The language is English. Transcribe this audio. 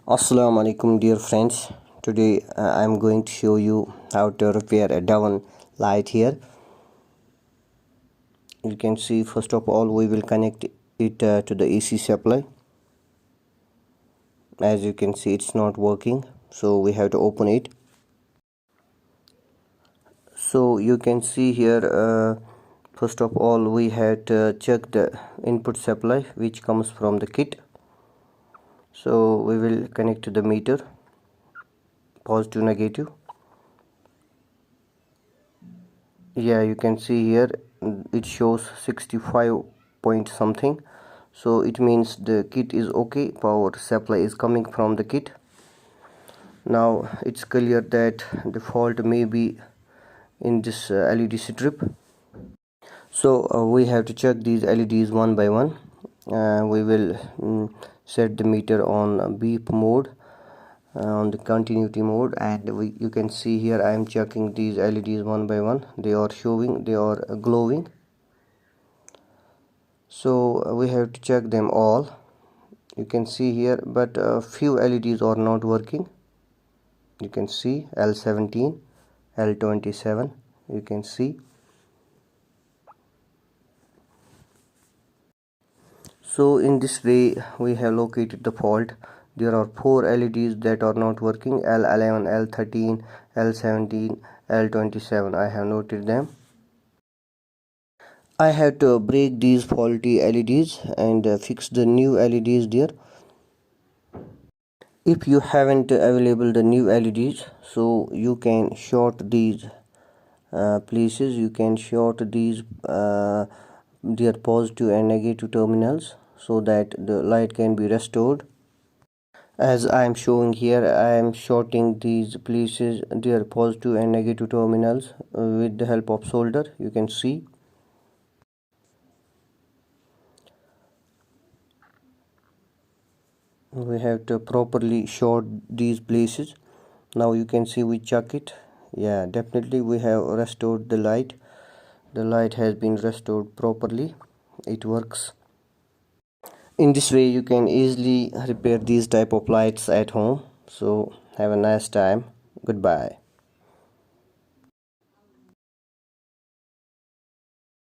Assalamu alaikum dear friends. Today I am going to show you how to repair a down light here. You can see, first of all we will connect it to the AC supply. As you can see, it's not working, so we have to open it. So you can see here, first of all we have to check the input supply which comes from the kit. So we will connect to the meter, positive, negative. Yeah, you can see here it shows 65 point something, so it means the kit is okay, power supply is coming from the kit. Now it's clear that the fault may be in this LED strip. So we have to check these LEDs one by one. We will set the meter on beep mode, on the continuity mode, and you can see here I am checking these LEDs one by one. They are showing, they are glowing. So we have to check them all. You can see here, but few LEDs are not working. You can see L17, L27, you can see. So in this way we have located the fault. There are 4 LEDs that are not working: L11, L13, L17, L27. I have noted them. I have to break these faulty LEDs and fix the new LEDs there. If you haven't available the new LEDs, so you can short these places. You can short these their positive and negative terminals, so that the light can be restored. As I am showing here, I am shorting these places, their positive and negative terminals, with the help of solder. You can see. We have to properly short these places. Now you can see, we check it. Yeah, definitely we have restored the light. The light has been restored properly. It works. In this way you can easily repair these type of lights at home. So have a nice time. Goodbye.